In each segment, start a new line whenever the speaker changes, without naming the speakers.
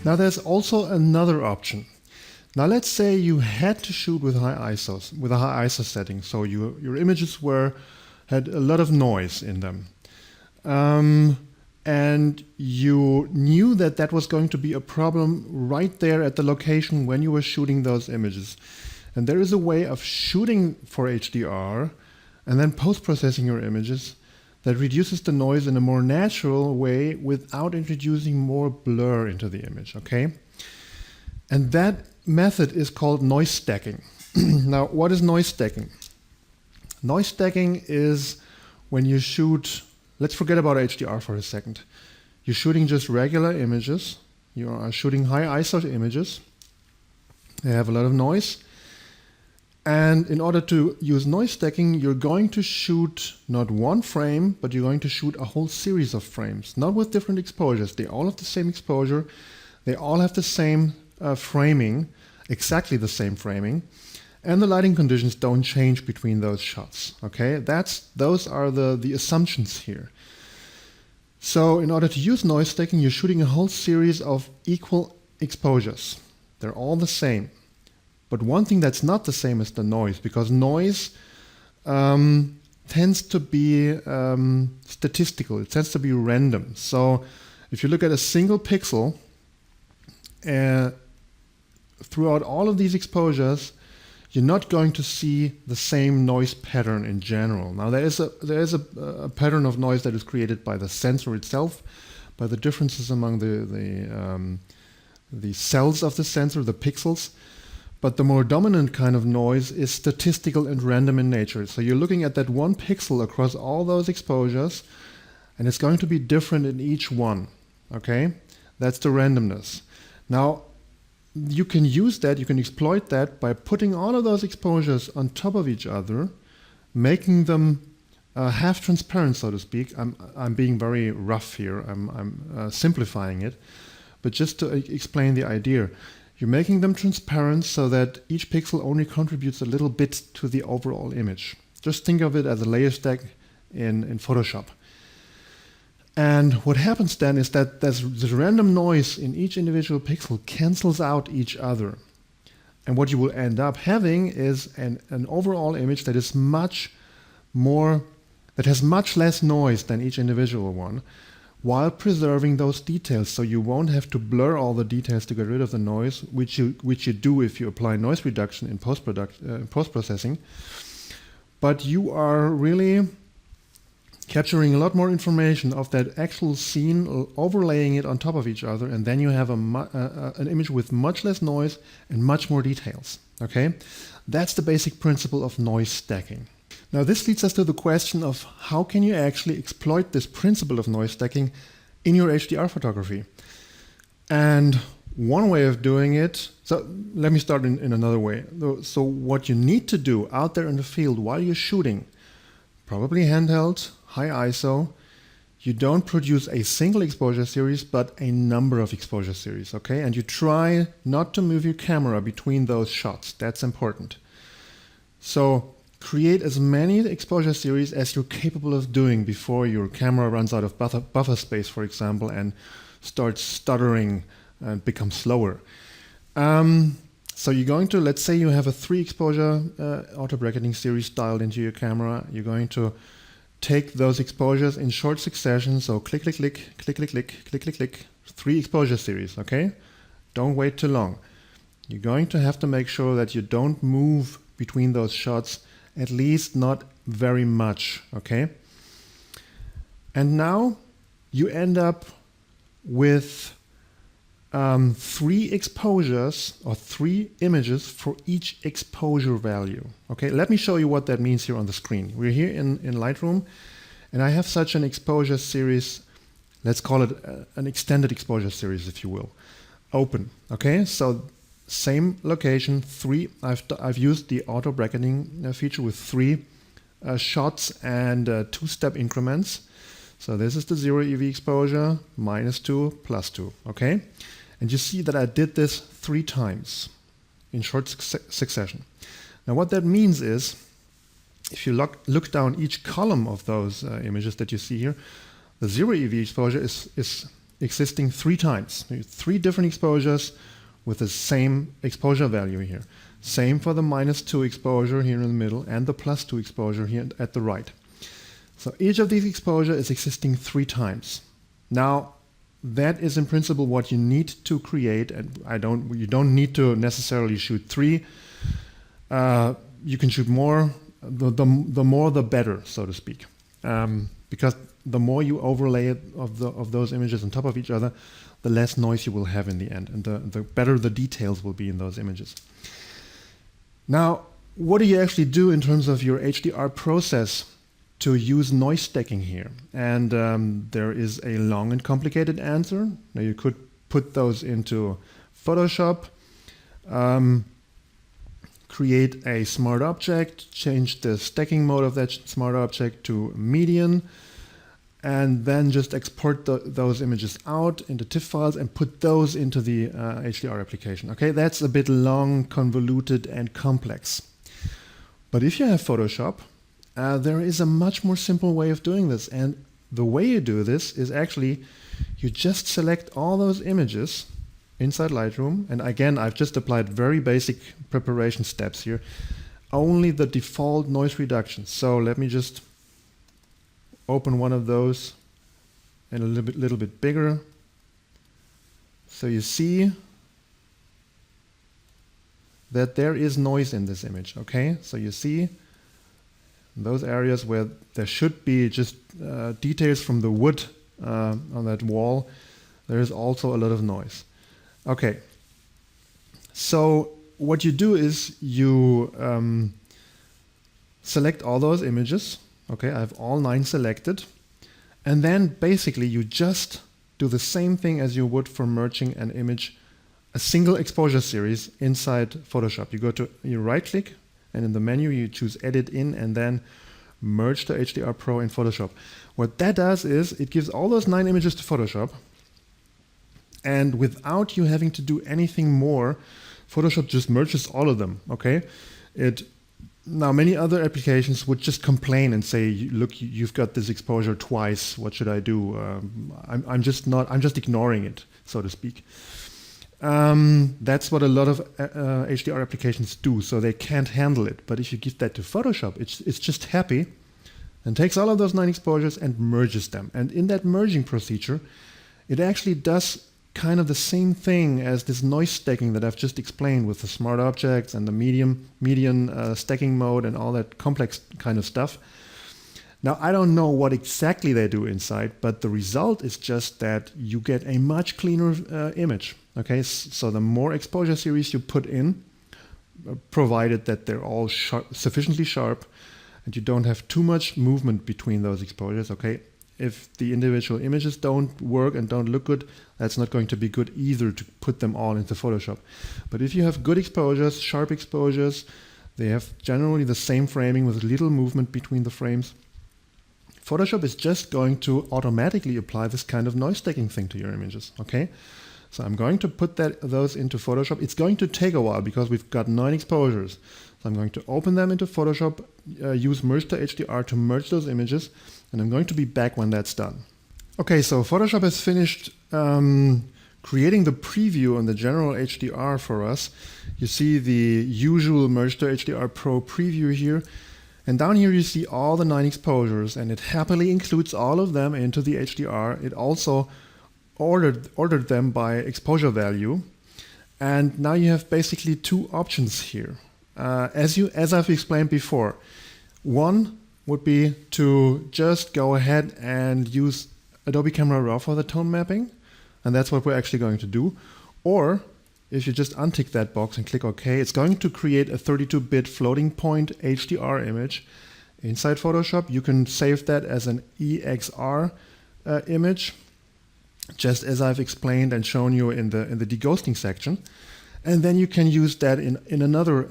Now there's also another option. Now let's say you had to shoot with high ISOs, with a high ISO setting, so your images had a lot of noise in them. And you knew that that was going to be a problem right there at the location when you were shooting those images. And there is a way of shooting for HDR and then post-processing your images that reduces the noise in a more natural way without introducing more blur into the image, okay? And that method is called noise stacking. Now, what is noise stacking? Noise stacking is when you shoot, let's forget about HDR for a second. You're shooting just regular images. You are shooting high ISO images. They have a lot of noise. And in order to use noise stacking, you're going to shoot not one frame, but you're going to shoot a whole series of frames, not with different exposures. They all have the same exposure. They all have the same framing, exactly the same framing. And the lighting conditions don't change between those shots, okay? Those are the assumptions here. So in order to use noise stacking, you're shooting a whole series of equal exposures. They're all the same. But one thing that's not the same is the noise, because noise tends to be statistical. It tends to be random. So if you look at a single pixel, throughout all of these exposures, you're not going to see the same noise pattern in general. Now there is a pattern of noise that is created by the sensor itself, by the differences among the cells of the sensor, the pixels. But the more dominant kind of noise is statistical and random in nature. So you're looking at that one pixel across all those exposures, and it's going to be different in each one, okay? That's the randomness. Now, you can use that, you can exploit that by putting all of those exposures on top of each other, making them half transparent, so to speak. I'm being very rough here, I'm simplifying it, but just to explain the idea. You're making them transparent so that each pixel only contributes a little bit to the overall image. Just think of it as a layer stack in Photoshop. And what happens then is that this random noise in each individual pixel cancels out each other. And what you will end up having is an overall image that is that has much less noise than each individual one, while preserving those details. So you won't have to blur all the details to get rid of the noise, which you do if you apply noise reduction in post-processing. But you are really capturing a lot more information of that actual scene, overlaying it on top of each other, and then you have an image with much less noise and much more details, okay? That's the basic principle of noise stacking. Now this leads us to the question of how can you actually exploit this principle of noise stacking in your HDR photography? And one way of doing it, so let me start in another way. So what you need to do out there in the field while you're shooting, probably handheld, high ISO, you don't produce a single exposure series, but a number of exposure series, okay? And you try not to move your camera between those shots. That's important. So create as many exposure series as you're capable of doing before your camera runs out of buffer space, for example, and starts stuttering and becomes slower. So you're going to, let's say you have a 3 exposure auto bracketing series dialed into your camera. You're going to take those exposures in short succession. So click, click, click, click, click, click, click, click, click, 3 exposure series, okay? Don't wait too long. You're going to have to make sure that you don't move between those shots, at least not very much, okay? And now you end up with 3 exposures or 3 images for each exposure value, okay? Let me show you what that means here on the screen. We're here in Lightroom, and I have such an exposure series, let's call it an extended exposure series, if you will, open, okay? So same location, 3. I've used the auto bracketing feature with 3 shots and 2-step increments. So this is the 0 EV exposure, -2, +2, okay? And you see that I did this 3 times in short succession. Now what that means is, if you look down each column of those images that you see here, the 0 EV exposure is existing 3 times. 3 different exposures with the same exposure value here. Same for the -2 exposure here in the middle and the +2 exposure here at the right. So each of these exposures is existing 3 times. Now, that is in principle what you need to create, and you don't need to necessarily shoot 3. You can shoot more. The more the better, so to speak, because the more you overlay of those images on top of each other, the less noise you will have in the end, and the better the details will be in those images. Now, what do you actually do in terms of your HDR process to use noise stacking here? And there is a long and complicated answer. Now, you could put those into Photoshop, create a smart object, change the stacking mode of that smart object to median, and then just export those images out into TIFF files and put those into the HDR application. Okay, that's a bit long, convoluted, and complex. But if you have Photoshop, there is a much more simple way of doing this. And the way you do this is actually, you just select all those images inside Lightroom. And again, I've just applied very basic preparation steps here. Only the default noise reduction. So let me just open one of those and a little bit bigger. So you see that there is noise in this image, okay? So you see those areas where there should be just details from the wood on that wall, there is also a lot of noise. Okay, so what you do is you select all those images. Okay, I have all 9 selected. And then basically you just do the same thing as you would for merging an image, a single exposure series inside Photoshop. You right click, and in the menu you choose Edit In and then Merge to HDR Pro in Photoshop. What that does is it gives all those 9 images to Photoshop, and without you having to do anything more, Photoshop just merges all of them, okay? Now, many other applications would just complain and say, look, you've got this exposure twice, what should I do? I'm just ignoring it, so to speak. That's what a lot of HDR applications do, so they can't handle it. But if you give that to Photoshop, it's just happy and takes all of those 9 exposures and merges them. And in that merging procedure, it actually does kind of the same thing as this noise stacking that I've just explained with the smart objects and the median stacking mode and all that complex kind of stuff. Now, I don't know what exactly they do inside, but the result is just that you get a much cleaner image. Okay, so the more exposure series you put in, provided that they're all sufficiently sharp and you don't have too much movement between those exposures, okay? If the individual images don't work and don't look good, that's not going to be good either to put them all into Photoshop. But if you have good exposures, sharp exposures, they have generally the same framing with little movement between the frames, Photoshop is just going to automatically apply this kind of noise stacking thing to your images, okay? So I'm going to put those into Photoshop. It's going to take a while because we've got 9 exposures. So I'm going to open them into Photoshop, use Merge to HDR to merge those images, and I'm going to be back when that's done. Okay, so Photoshop has finished creating the preview on the general HDR for us. You see the usual Merge to HDR Pro preview here. And down here you see all the 9 exposures, and it happily includes all of them into the HDR. It also ordered them by exposure value. And now you have basically 2 options here. As I've explained before, one would be to just go ahead and use Adobe Camera Raw for the tone mapping, and that's what we're actually going to do. Or if you just untick that box and click OK, it's going to create a 32-bit floating point HDR image inside Photoshop. You can save that as an EXR image, just as I've explained and shown you in the deghosting section. And then you can use that in another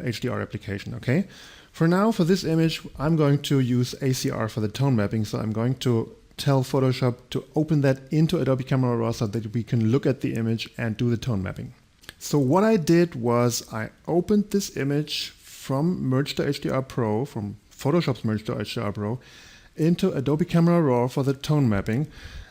HDR application, okay? For now, for this image, I'm going to use ACR for the tone mapping, so I'm going to tell Photoshop to open that into Adobe Camera Raw so that we can look at the image and do the tone mapping. So what I did was I opened this image from Merge.HDR Pro, from Photoshop's Merge.HDR Pro, into Adobe Camera Raw for the tone mapping.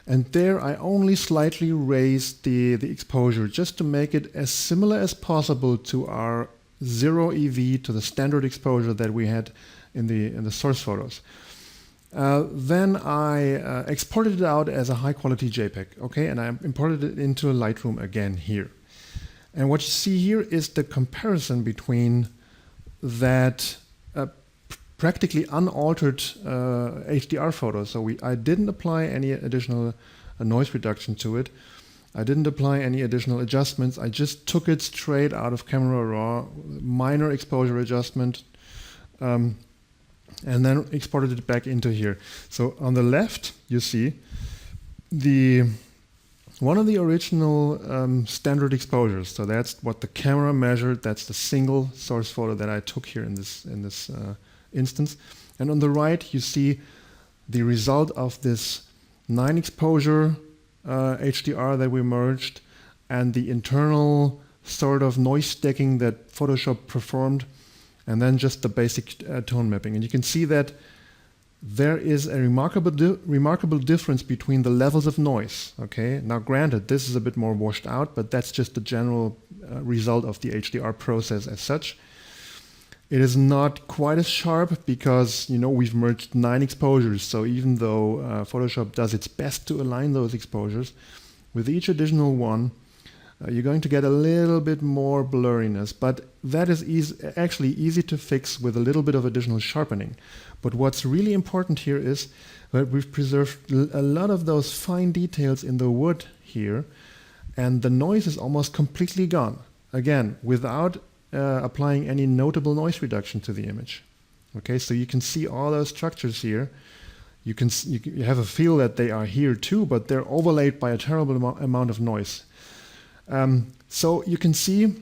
And there I only slightly raised the exposure just to make it as similar as possible to our 0 EV, to the standard exposure that we had in the source photos. Then I exported it out as a high quality JPEG, okay, and I imported it into Lightroom again here. And what you see here is the comparison between that practically unaltered HDR photo. So I didn't apply any additional noise reduction to it. I didn't apply any additional adjustments. I just took it straight out of Camera Raw, minor exposure adjustment, and then exported it back into here. So on the left, you see one of the original standard exposures. So that's what the camera measured. That's the single source photo that I took here in this instance. And on the right, you see the result of this 9 exposure HDR that we merged and the internal sort of noise stacking that Photoshop performed, and then just the basic tone mapping. And you can see that there is a remarkable difference between the levels of noise. Okay, now granted, this is a bit more washed out, but that's just the general result of the HDR process as such. It is not quite as sharp because, you know, we've merged 9 exposures. So even though Photoshop does its best to align those exposures, with each additional one, you're going to get a little bit more blurriness. But that is actually easy to fix with a little bit of additional sharpening. But what's really important here is that we've preserved a lot of those fine details in the wood here, and the noise is almost completely gone. Again, without applying any notable noise reduction to the image. Okay, so you can see all those structures here. You have a feel that they are here too, but they're overlaid by a terrible amount of noise. So you can see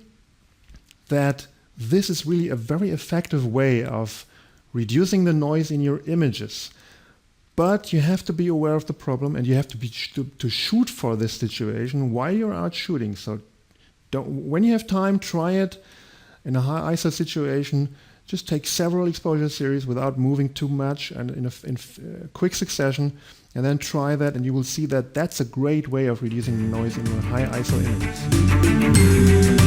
that this is really a very effective way of reducing the noise in your images. But you have to be aware of the problem, and you have to shoot for this situation while you're out shooting. So when you have time, try it. In a high ISO situation, just take several exposure series without moving too much and in quick succession, and then try that, and you will see that that's a great way of reducing the noise in your high ISO images.